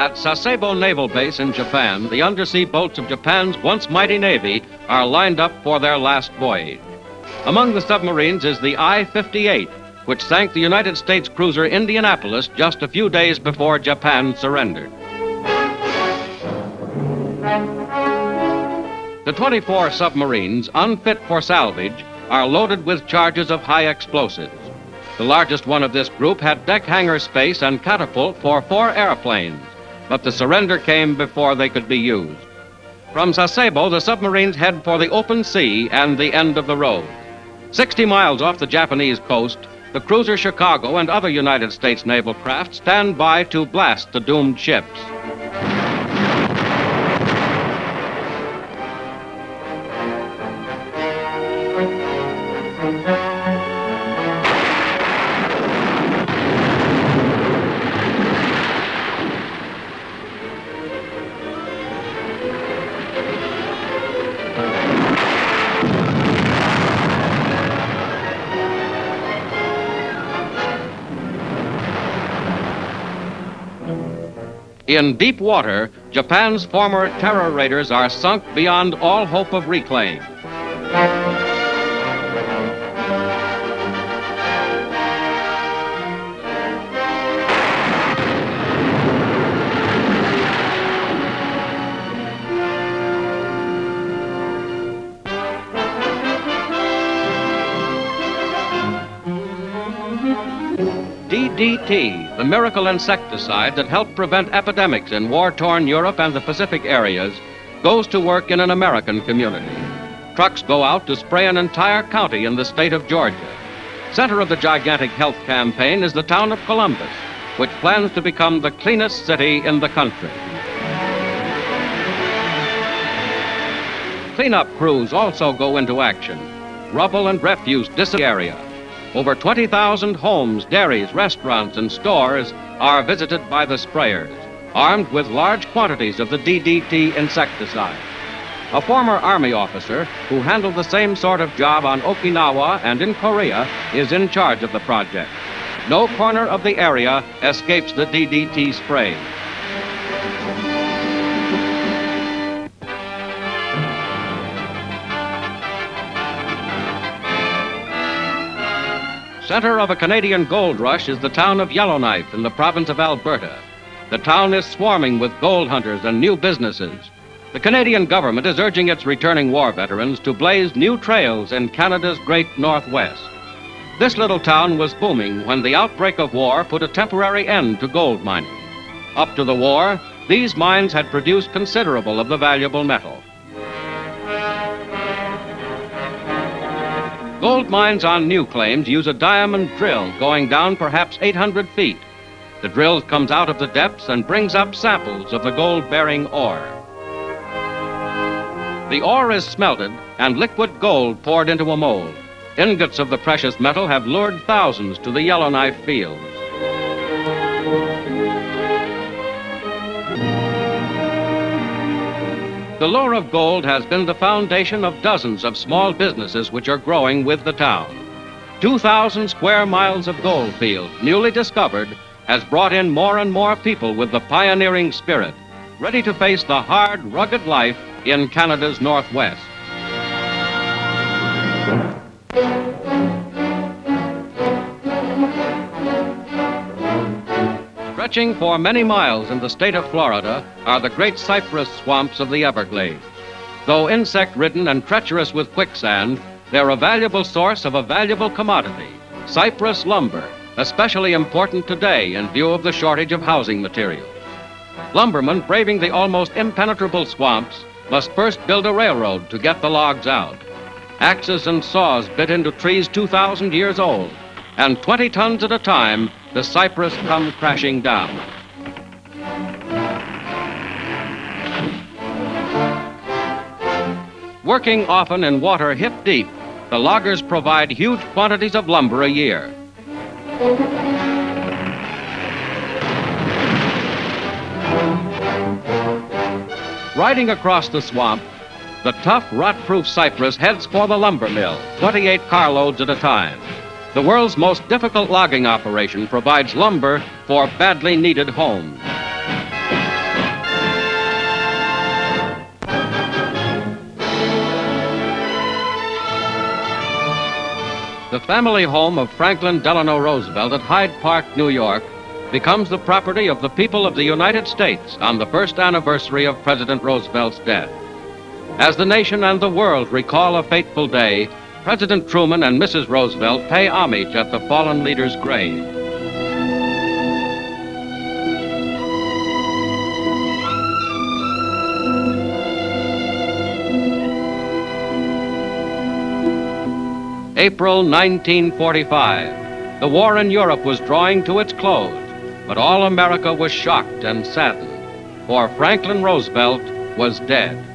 At Sasebo Naval Base in Japan, the undersea boats of Japan's once mighty navy are lined up for their last voyage. Among the submarines is the I-58, which sank the United States cruiser Indianapolis just a few days before Japan surrendered. The 24 submarines, unfit for salvage, are loaded with charges of high explosives. The largest one of this group had deck hangar space and catapult for 4 airplanes, but the surrender came before they could be used. From Sasebo, the submarines head for the open sea and the end of the road. 60 miles off the Japanese coast, the Kreuzer Chicago and other United States naval craft stand by to blast the doomed ships. In deep water, Japan's former terror raiders are sunk beyond all hope of reclaim. DDT, the miracle insecticide that helped prevent epidemics in war-torn Europe and the Pacific areas, goes to work in an American community. Trucks go out to spray an entire county in the state of Georgia. Center of the gigantic health campaign is the town of Columbus, which plans to become the cleanest city in the country. Cleanup crews also go into action. Rubble and refuse disappear the area. Over 20,000 homes, dairies, restaurants, and stores are visited by the sprayers, armed with large quantities of the DDT insecticide. A former Army officer who handled the same sort of job on Okinawa and in Korea is in charge of the project. No corner of the area escapes the DDT spray. Center of a Canadian gold rush is the town of Yellowknife in the province of Alberta. The town is swarming with gold hunters and new businesses. The Canadian government is urging its returning war veterans to blaze new trails in Canada's great Northwest. This little town was booming when the outbreak of war put a temporary end to gold mining. Up to the war, these mines had produced considerable of the valuable metal. Gold mines on new claims use a diamond drill going down perhaps 800 feet. The drill comes out of the depths and brings up samples of the gold-bearing ore. The ore is smelted and liquid gold poured into a mold. Ingots of the precious metal have lured thousands to the Yellowknife fields. The lure of gold has been the foundation of dozens of small businesses which are growing with the town. 2,000 square miles of gold field, newly discovered, has brought in more and more people with the pioneering spirit, ready to face the hard, rugged life in Canada's Northwest. Stretching for many miles in the state of Florida are the great cypress swamps of the Everglades. Though insect-ridden and treacherous with quicksand, they're a valuable source of a valuable commodity, cypress lumber, especially important today in view of the shortage of housing material. Lumbermen braving the almost impenetrable swamps must first build a railroad to get the logs out. Axes and saws bit into trees 2,000 years old, and 20 tons at a time, the cypress come crashing down. Working often in water hip deep, the loggers provide huge quantities of lumber a year. Riding across the swamp, the tough, rot-proof cypress heads for the lumber mill, 28 carloads at a time. The world's most difficult logging operation provides lumber for badly needed homes. The family home of Franklin Delano Roosevelt at Hyde Park, New York, becomes the property of the people of the United States on the first anniversary of President Roosevelt's death. As the nation and the world recall a fateful day, President Truman and Mrs. Roosevelt pay homage at the fallen leader's grave. April 1945. The war in Europe was drawing to its close, but all America was shocked and saddened, for Franklin Roosevelt was dead.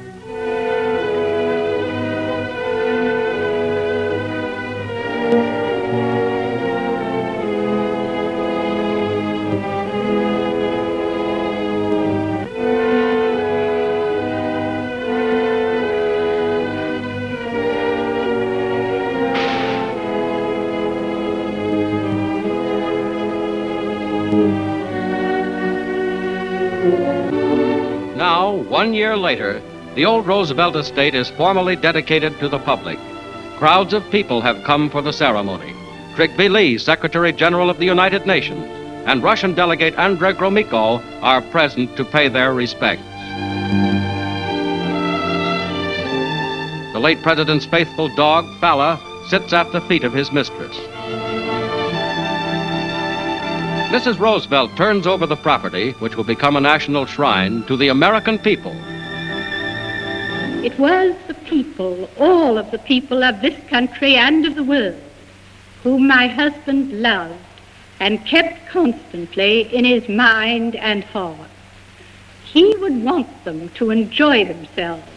Now, 1 year later, the old Roosevelt Estate is formally dedicated to the public. Crowds of people have come for the ceremony. Trigby Lee, Secretary General of the United Nations, and Russian delegate Andrei Gromyko are present to pay their respects. The late president's faithful dog, Fala, sits at the feet of his mistress. Mrs. Roosevelt turns over the property, which will become a national shrine, to the American people. It was the people, all of the people of this country and of the world, whom my husband loved and kept constantly in his mind and heart. He would want them to enjoy themselves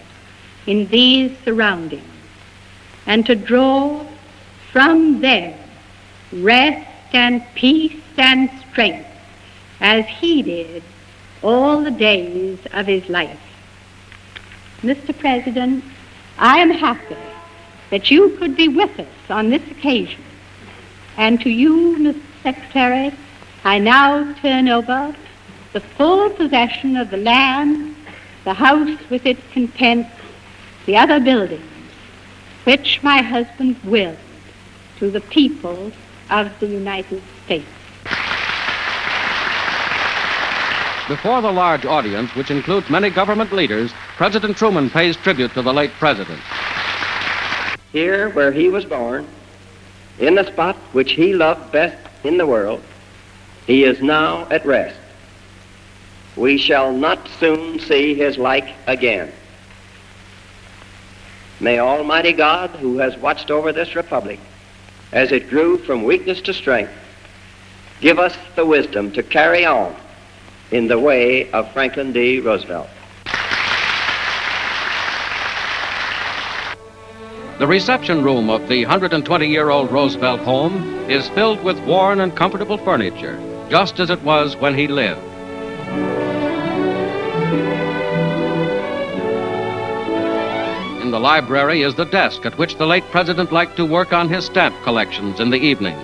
in these surroundings and to draw from them rest and peace and strength, as he did all the days of his life. Mr. President, I am happy that you could be with us on this occasion. And to you, Mr. Secretary, I now turn over the full possession of the land, the house with its contents, the other buildings, which my husband willed to the people of the United States. Before the large audience, which includes many government leaders, President Truman pays tribute to the late president. Here where he was born, in the spot which he loved best in the world, he is now at rest. We shall not soon see his like again. May Almighty God, who has watched over this republic as it grew from weakness to strength, give us the wisdom to carry on in the way of Franklin D. Roosevelt. The reception room of the 120-year-old Roosevelt home is filled with worn and comfortable furniture, just as it was when he lived. In the library is the desk at which the late president liked to work on his stamp collections in the evenings.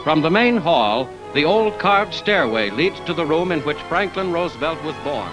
From the main hall, the old carved stairway leads to the room in which Franklin Roosevelt was born.